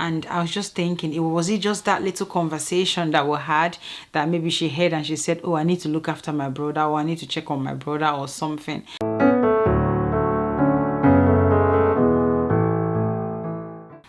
And I was just thinking, was it just that little conversation that we had that maybe she heard and she said, oh, I need to look after my brother, or I need to check on my brother or something.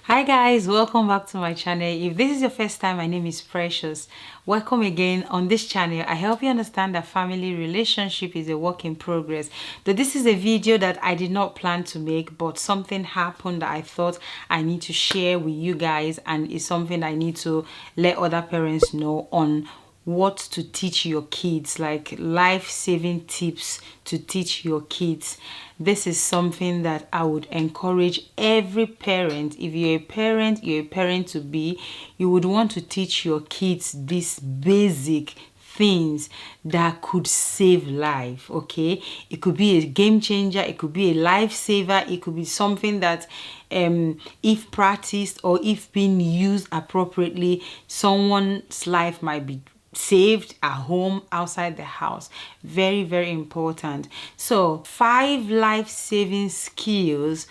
Hi guys, welcome back to my channel. If this is your first time, my name is Precious. Welcome again. On this channel, I help you understand that family relationship is a work in progress. Though this is a video that I did not plan to make, but something happened that I thought I need to share with you guys, and it's something I need to let other parents know on what to teach your kids, like life-saving tips to teach your kids. This is something that I would encourage every parent. If you're a parent to be, you would want to teach your kids these basic things that could save life. Okay, it could be a game changer, it could be a lifesaver, it could be something that if practiced or if being used appropriately, someone's life might be saved at home, outside the house. Very, very important. So 5 life-saving skills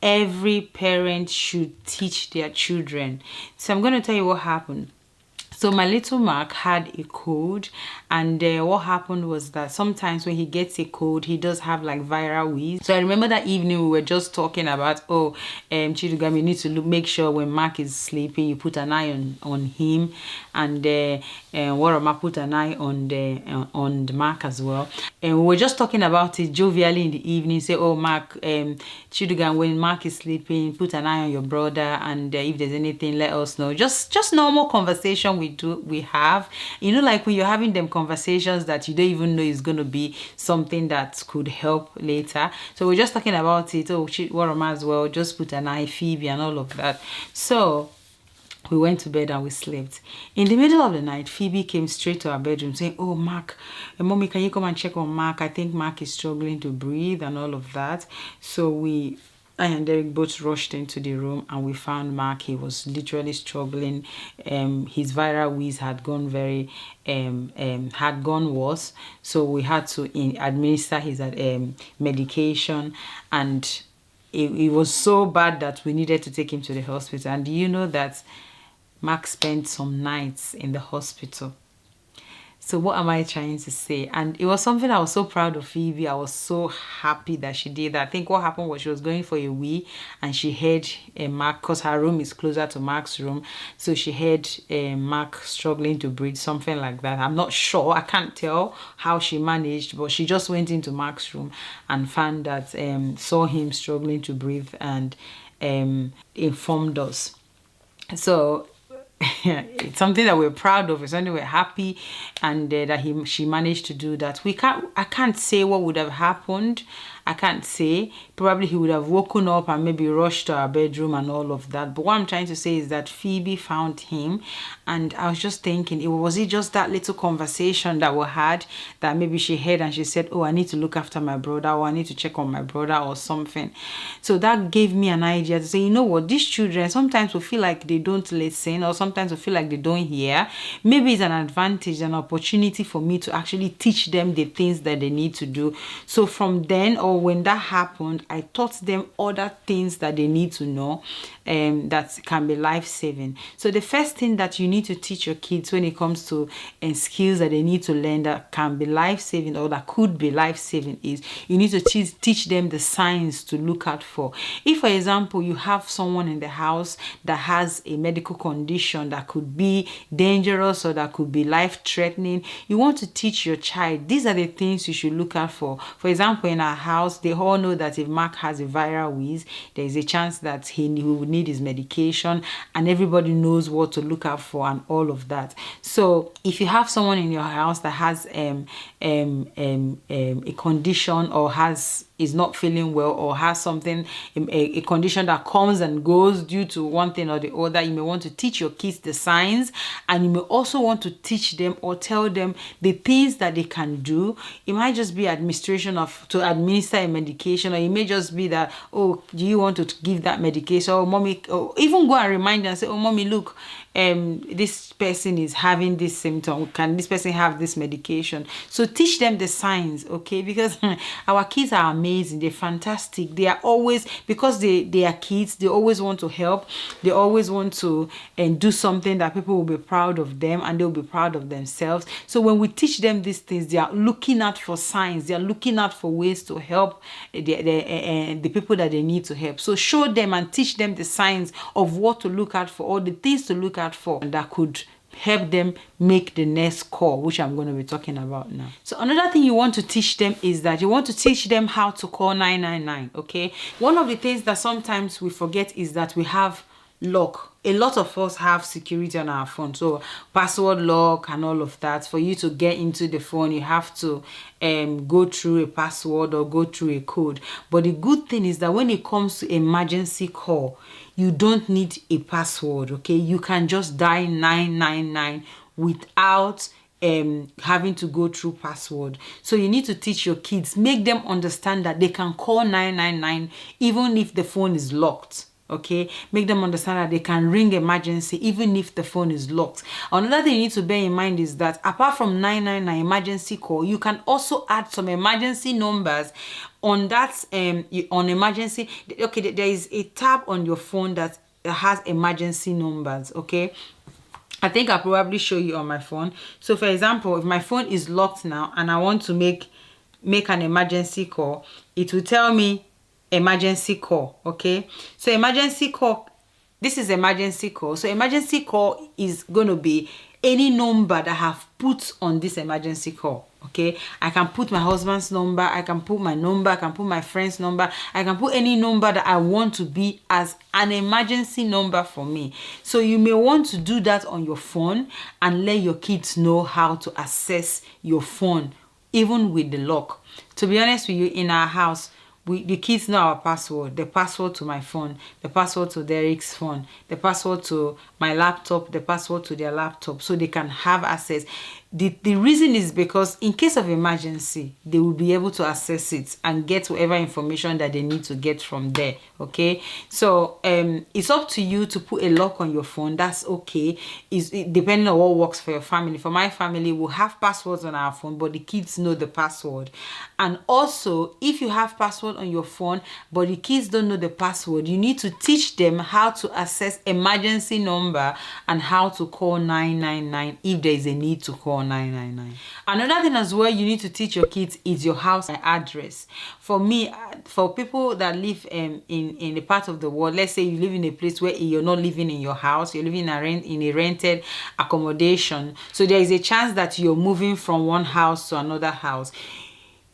every parent should teach their children. So I'm going to tell you what happened. So my little Mark had a cold, and what happened was that sometimes when he gets a cold, he does have like viral wheeze. So I remember that evening we were just talking about, oh, Chidugam, you need to make sure when Mark is sleeping, you put an eye on him, and Warama put an eye on the Mark as well. And we were just talking about it jovially in the evening. Say, oh, Mark, Chidugam, when Mark is sleeping, put an eye on your brother, and if there's anything, let us know. Just normal conversation we have, you know, like when you're having them conversations that you don't even know is going to be something that could help later. So we're just talking about it. Oh, Warama as well, just put an eye, Phoebe, and all of that. So we went to bed and we slept. In the middle of the night, Phoebe came straight to our bedroom saying, oh, Mark, mommy, can you come and check on Mark? I think Mark is struggling to breathe and all of that. So I and Derrick both rushed into the room, and we found Mark. He was literally struggling. His viral wheeze had gone had gone worse. So we had to administer his medication, and it was so bad that we needed to take him to the hospital. And do you know that Mark spent some nights in the hospital? So what am I trying to say? And it was something I was so proud of Phoebe. I was so happy that she did that. I think what happened was she was going for a wee, and she heard Mark, because her room is closer to Mark's room. So she heard Mark struggling to breathe, something like that. I'm not sure. I can't tell how she managed, but she just went into Mark's room and found that, saw him struggling to breathe, and informed us. So it's something that we're proud of. It's something we're happy, and that she managed to do that. I can't say what would have happened. I can't say. Probably he would have woken up and maybe rushed to our bedroom and all of that. But what I'm trying to say is that Phoebe found him, and I was just thinking, was it just that little conversation that we had that maybe she heard and she said, oh, I need to look after my brother, or I need to check on my brother or something. So that gave me an idea to say, you know what, these children sometimes will feel like they don't listen, or sometimes will feel like they don't hear. Maybe it's an advantage, an opportunity for me to actually teach them the things that they need to do. So from then, or when that happened, I taught them other things that they need to know, that can be life-saving. So the first thing that you need to teach your kids when it comes to skills that they need to learn that can be life-saving, or that could be life-saving, is you need to teach them the signs to look out for. If, for example, you have someone in the house that has a medical condition that could be dangerous or that could be life-threatening, you want to teach your child, these are the things you should look out for. For example, in our house, they all know that if Mark has a viral wheeze, there is a chance that he would need his medication, and everybody knows what to look out for and all of that. So if you have someone in your house that has a condition, or is not feeling well, or has something, a condition that comes and goes due to one thing or the other, you may want to teach your kids the signs, and you may also want to teach them or tell them the things that they can do. It might just be to administer a medication, or it may just be that, oh, do you want to give that medication, or mommy, or even go and remind them and say, oh, mommy, look, this person is having this symptom, can this person have this medication? So teach them the signs, okay? Because our kids are amazing. amazing, they're fantastic. They are always, because they are kids, they always want to help. They always want to do something that people will be proud of them, and they'll be proud of themselves. So when we teach them these things, they are looking out for signs. They are looking out for ways to help the people that they need to help. So show them and teach them the signs of what to look out for, or the things to look out for that could help them make the next call, which I'm going to be talking about now. So another thing you want to teach them is that you want to teach them how to call 999. Okay, one of the things that sometimes we forget is that we have lock. A lot of us have security on our phone, so password lock and all of that. For you to get into the phone, you have to go through a password or go through a code. But the good thing is that when it comes to emergency call, you don't need a password. Okay, you can just dial 999 without having to go through password. So you need to teach your kids, make them understand that they can call 999 even if the phone is locked. Okay, make them understand that they can ring emergency even if the phone is locked. Another thing you need to bear in mind is that apart from 999 emergency call, you can also add some emergency numbers on that on emergency. Okay, there is a tab on your phone that has emergency numbers. Okay, I think I'll probably show you on my phone. So for example, if my phone is locked now and I want to make an emergency call, it will tell me emergency call. Okay, so emergency call, this is emergency call. So emergency call is going to be any number that I have put on this emergency call. Okay, I can put my husband's number, I can put my number, I can put my friend's number, I can put any number that I want to be as an emergency number for me. So you may want to do that on your phone and let your kids know how to access your phone even with the lock. To be honest with you, in our house, the kids know our password, the password to my phone, the password to Derrick's phone, the password to my laptop, the password to their laptop, so they can have access. The reason is because in case of emergency, they will be able to access it and get whatever information that they need to get from there. Okay, so it's up to you to put a lock on your phone. That's okay. It's depending on what works for your family. For my family, we'll have passwords on our phone, but the kids know the password. And also, if you have password on your phone but the kids don't know the password, you need to teach them how to access emergency number and how to call 999 if there is a need to call 999. Another thing as well you need to teach your kids is your house address. For me, for people that live in a part of the world, let's say you live in a place where you're not living in your house, you're living in a rented accommodation, so there is a chance that you're moving from one house to another house.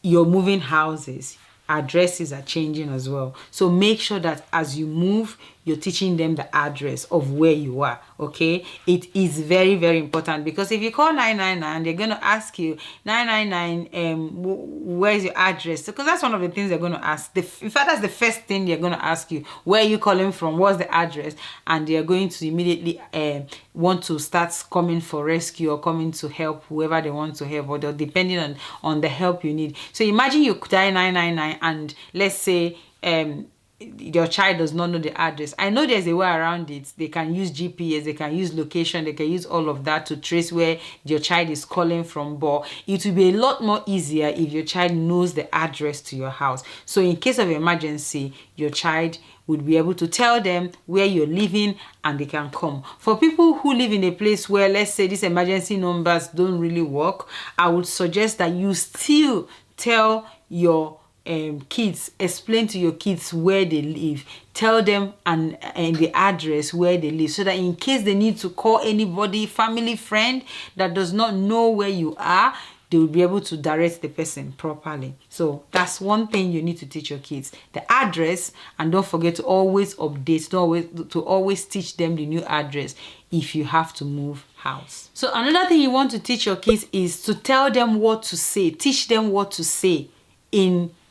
You're moving houses, addresses are changing as well. So make sure that as you move, you're teaching them the address of where you are. Okay, it is very, very important, because if you call 999, they're going to ask you 999 where's your address, because that's one of the things they're going to ask. In fact, that's the first thing they're going to ask you. Where are you calling from? What's the address? And they're going to immediately want to start coming for rescue or coming to help whoever they want to help, or they're depending on the help you need. So imagine you dial 999 and let's say your child does not know the address. I know there's a way around it. They can use GPS, they can use location, they can use all of that to trace where your child is calling from, but it will be a lot more easier if your child knows the address to your house. So in case of emergency, your child would be able to tell them where you're living and they can come. For people who live in a place where, let's say, these emergency numbers don't really work, I would suggest that you still tell your kids, explain to your kids where they live, tell them and the address where they live, so that in case they need to call anybody, family, friend that does not know where you are, they will be able to direct the person properly. So that's one thing you need to teach your kids, the address. And don't forget to always update, to always teach them the new address if you have to move house. So another thing you want to teach your kids is to tell them what to say, teach them what to say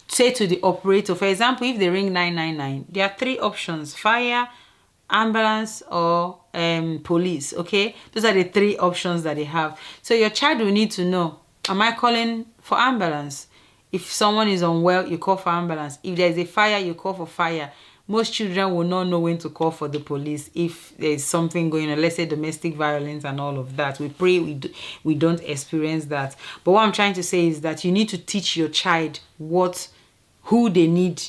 say to the operator. For example, if they ring 999, there are 3 options: fire, ambulance, or police. Okay, those are the 3 options that they have. So your child will need to know, am I calling for ambulance? If someone is unwell, you call for ambulance. If there's a fire, you call for fire. Most children will not know when to call for the police if there's something going on, let's say domestic violence and all of that. We pray we don't experience that. But what I'm trying to say is that you need to teach your child what who they need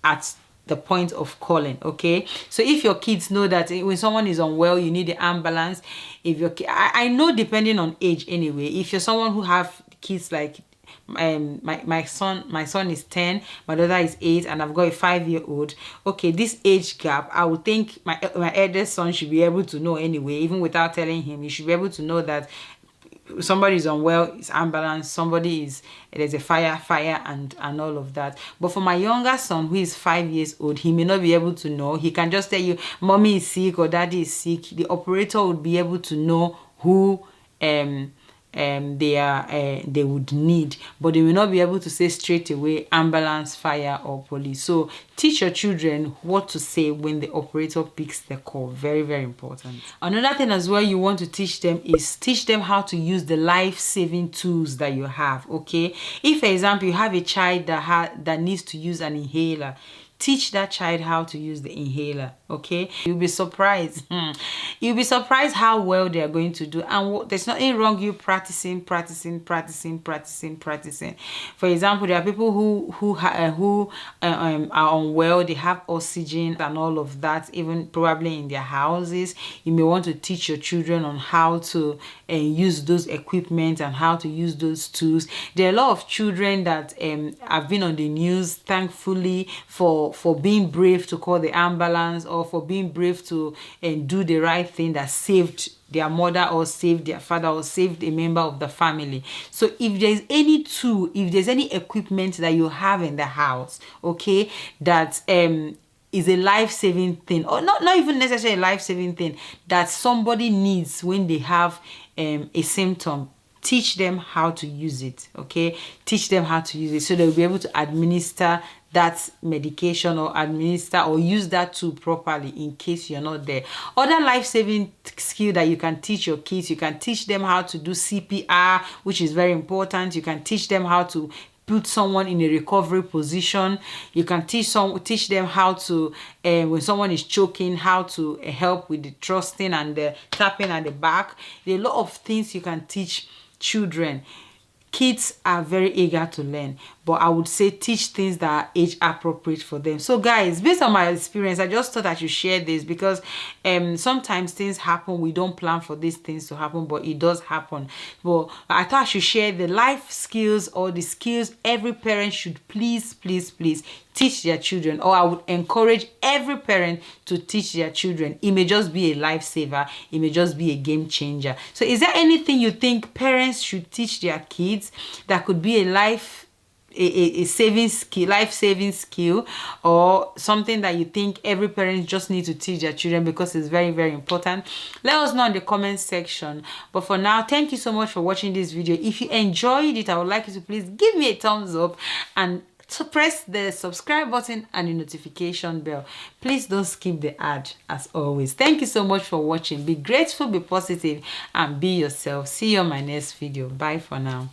at the point of calling. Okay, so if your kids know that when someone is unwell, you need the ambulance. If your I know, depending on age anyway, if you're someone who have kids like my son is 10, my daughter is 8, and I've got a 5-year-old. Okay, this age gap, I would think my eldest son should be able to know anyway, even without telling him. He should be able to know that somebody is unwell, it's ambulance, somebody is, there's a fire, and all of that. But for my younger son, who is 5 years old, he may not be able to know. He can just tell you mommy is sick or daddy is sick. The operator would be able to know who they would need, but they will not be able to say straight away ambulance, fire, or police. So teach your children what to say when the operator picks the call. Very, very important. Another thing as well you want to teach them is teach them how to use the life-saving tools that you have. Okay, if for example you have a child that needs to use an inhaler, teach that child how to use the inhaler. Okay, you'll be surprised. You'll be surprised how well they are going to do. And there's nothing wrong you practicing. For example, there are people who are unwell. They have oxygen and all of that, even probably in their houses. You may want to teach your children on how to use those equipment and how to use those tools. There are a lot of children that have been on the news, thankfully, for being brave to call the ambulance, or for being brave to do the right thing that saved their mother or saved their father or saved a member of the family. So if there's any tool, if there's any equipment that you have in the house, okay, that is a life-saving thing, or not even necessarily a life-saving thing, that somebody needs when they have a symptom, teach them how to use it. Okay, teach them how to use it so they'll be able to administer that medication or administer or use that tool properly in case you're not there. Other life-saving skill that you can teach your kids, you can teach them how to do CPR, which is very important. You can teach them how to put someone in a recovery position. You can teach them how to, when someone is choking, how to help with the thrusting and the tapping at the back. There are a lot of things you can teach children. Kids are very eager to learn, but I would say teach things that are age appropriate for them. So guys, based on my experience, I just thought I should share this because sometimes things happen, we don't plan for these things to happen, but it does happen. But I thought I should share the life skills or the skills every parent should please teach their children, or I would encourage every parent to teach their children. It may just be a lifesaver, it may just be a game changer. So is there anything you think parents should teach their kids that could be a saving skill, life-saving skill, or something that you think every parent just needs to teach their children because it's very, very important? Let us know in the comment section. But for now, thank you so much for watching this video. If you enjoyed it, I would like you to please give me a thumbs up and to press the subscribe button and the notification bell. Please don't skip the ad as always. Thank you so much for watching. Be grateful, be positive, and be yourself. See you on my next video. Bye for now.